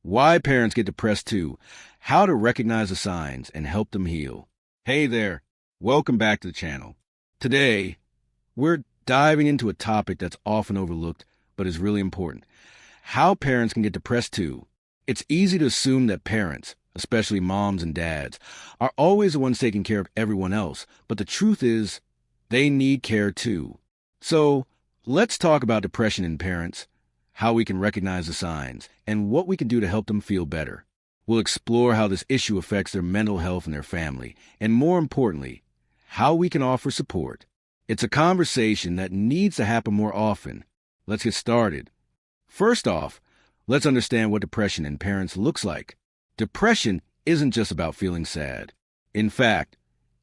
Why parents get depressed too, how to recognize the signs and help them heal. Hey there, welcome back to the channel. Today, we're diving into a topic that's often overlooked but is really important. How parents can get depressed too. It's easy to assume that parents, especially moms and dads, are always the ones taking care of everyone else, but the truth is, they need care too. So, let's talk about depression in parents, how we can recognize the signs, and what we can do to help them feel better. We'll explore how this issue affects their mental health and their family, and more importantly, how we can offer support. It's a conversation that needs to happen more often. Let's get started. First off, let's understand what depression in parents looks like. Depression isn't just about feeling sad. In fact,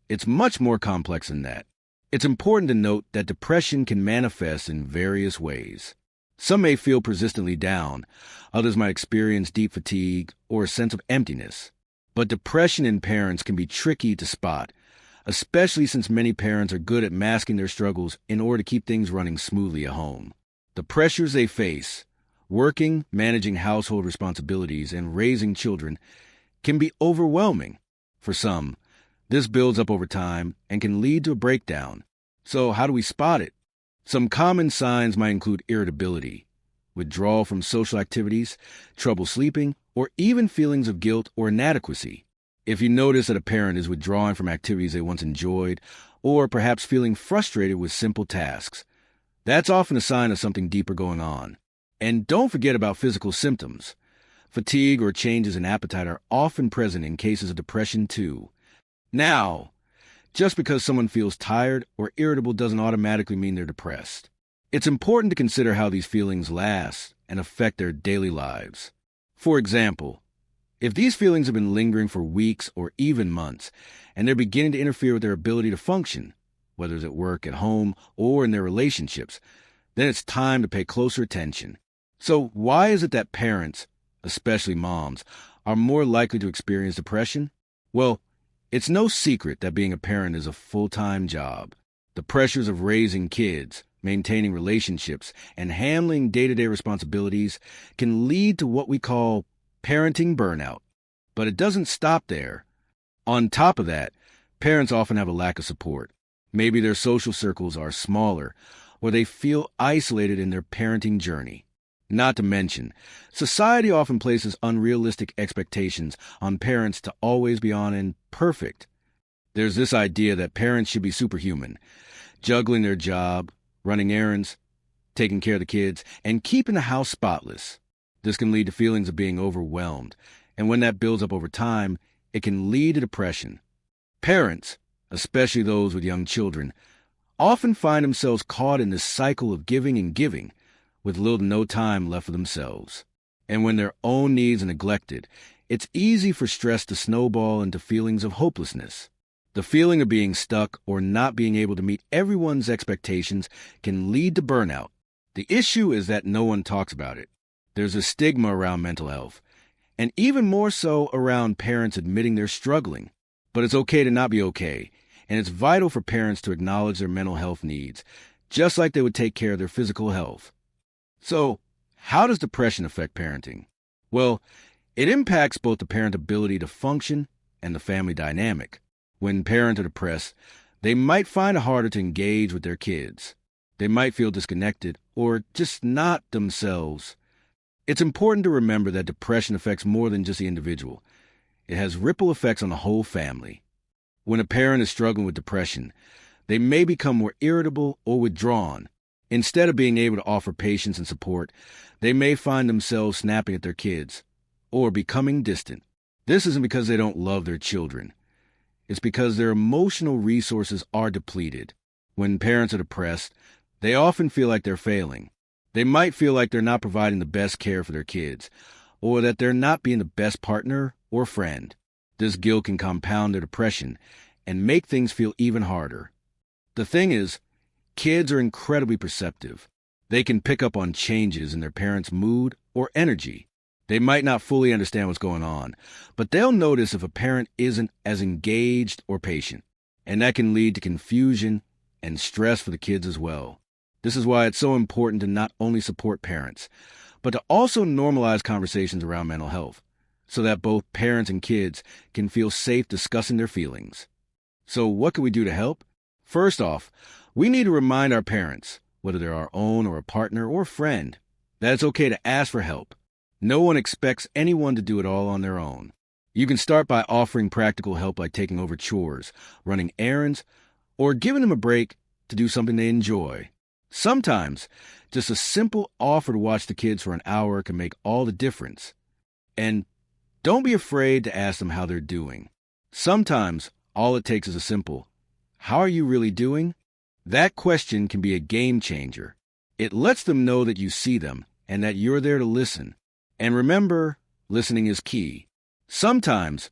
it's much more complex than that. It's important to note that depression can manifest in various ways. Some may feel persistently down, others might experience deep fatigue or a sense of emptiness. But depression in parents can be tricky to spot, especially since many parents are good at masking their struggles in order to keep things running smoothly at home. The pressures they face, working, managing household responsibilities, and raising children, can be overwhelming. For some, this builds up over time and can lead to a breakdown. So how do we spot it? Some common signs might include irritability, withdrawal from social activities, trouble sleeping, or even feelings of guilt or inadequacy. If you notice that a parent is withdrawing from activities they once enjoyed, or perhaps feeling frustrated with simple tasks, that's often a sign of something deeper going on. And don't forget about physical symptoms. Fatigue or changes in appetite are often present in cases of depression too. Now, just because someone feels tired or irritable doesn't automatically mean they're depressed. It's important to consider how these feelings last and affect their daily lives. For example, if these feelings have been lingering for weeks or even months, and they're beginning to interfere with their ability to function, whether it's at work, at home, or in their relationships, then it's time to pay closer attention. So why is it that parents, especially moms, are more likely to experience depression? Well, it's no secret that being a parent is a full-time job. The pressures of raising kids, maintaining relationships, and handling day-to-day responsibilities can lead to what we call parenting burnout. But it doesn't stop there. On top of that, parents often have a lack of support. Maybe their social circles are smaller, or they feel isolated in their parenting journey. Not to mention, society often places unrealistic expectations on parents to always be on and perfect. There's this idea that parents should be superhuman, juggling their job, running errands, taking care of the kids, and keeping the house spotless. This can lead to feelings of being overwhelmed, and when that builds up over time, it can lead to depression. Parents, especially those with young children, often find themselves caught in this cycle of giving and giving, with little to no time left for themselves. And when their own needs are neglected, it's easy for stress to snowball into feelings of hopelessness. The feeling of being stuck or not being able to meet everyone's expectations can lead to burnout. The issue is that no one talks about it. There's a stigma around mental health, and even more so around parents admitting they're struggling. But it's okay to not be okay, and it's vital for parents to acknowledge their mental health needs, just like they would take care of their physical health. So, how does depression affect parenting? Well, it impacts both the parent ability to function and the family dynamic. When parents are depressed, they might find it harder to engage with their kids. They might feel disconnected or just not themselves. It's important to remember that depression affects more than just the individual. It has ripple effects on the whole family. When a parent is struggling with depression, they may become more irritable or withdrawn. Instead of being able to offer patience and support, they may find themselves snapping at their kids or becoming distant. This isn't because they don't love their children. It's because their emotional resources are depleted. When parents are depressed, they often feel like they're failing. They might feel like they're not providing the best care for their kids, or that they're not being the best partner or friend. This guilt can compound their depression and make things feel even harder. The thing is, kids are incredibly perceptive. They can pick up on changes in their parents' mood or energy. They might not fully understand what's going on, but they'll notice if a parent isn't as engaged or patient, and that can lead to confusion and stress for the kids as well. This is why it's so important to not only support parents, but to also normalize conversations around mental health so that both parents and kids can feel safe discussing their feelings. So what can we do to help? First off, we need to remind our parents, whether they're our own or a partner or a friend, that it's okay to ask for help. No one expects anyone to do it all on their own. You can start by offering practical help like taking over chores, running errands, or giving them a break to do something they enjoy. Sometimes, just a simple offer to watch the kids for an hour can make all the difference. And don't be afraid to ask them how they're doing. Sometimes, all it takes is a simple, "How are you really doing?" That question can be a game changer. It lets them know that you see them and that you're there to listen. And remember, listening is key. Sometimes,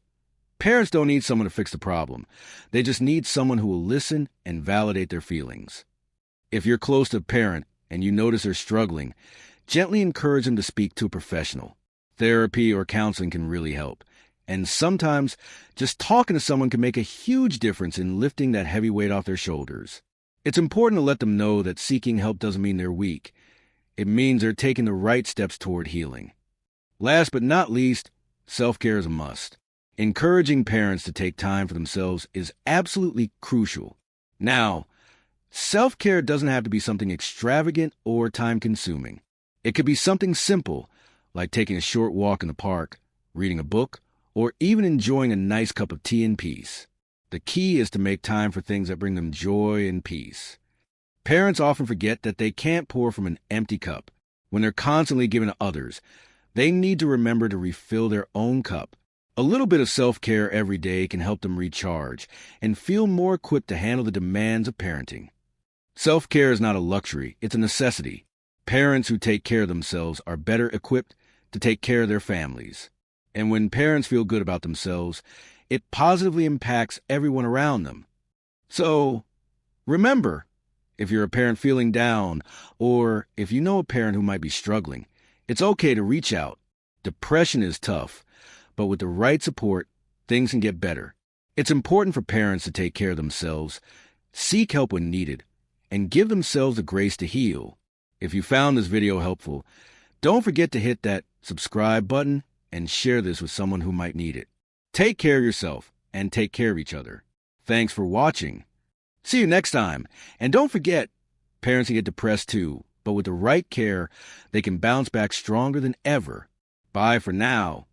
parents don't need someone to fix the problem. They just need someone who will listen and validate their feelings. If you're close to a parent and you notice they're struggling, gently encourage them to speak to a professional. Therapy or counseling can really help. And sometimes, just talking to someone can make a huge difference in lifting that heavy weight off their shoulders. It's important to let them know that seeking help doesn't mean they're weak. It means they're taking the right steps toward healing. Last but not least, self-care is a must. Encouraging parents to take time for themselves is absolutely crucial. Now, self-care doesn't have to be something extravagant or time-consuming. It could be something simple, like taking a short walk in the park, reading a book, or even enjoying a nice cup of tea in peace. The key is to make time for things that bring them joy and peace. Parents often forget that they can't pour from an empty cup. When they're constantly giving to others, they need to remember to refill their own cup. A little bit of self-care every day can help them recharge and feel more equipped to handle the demands of parenting. Self-care is not a luxury, it's a necessity. Parents who take care of themselves are better equipped to take care of their families. And when parents feel good about themselves, it positively impacts everyone around them. So, remember, if you're a parent feeling down, or if you know a parent who might be struggling, it's okay to reach out. Depression is tough, but with the right support, things can get better. It's important for parents to take care of themselves, seek help when needed, and give themselves the grace to heal. If you found this video helpful, don't forget to hit that subscribe button and share this with someone who might need it. Take care of yourself and take care of each other. Thanks for watching. See you next time. And don't forget, parents can get depressed too, but with the right care, they can bounce back stronger than ever. Bye for now.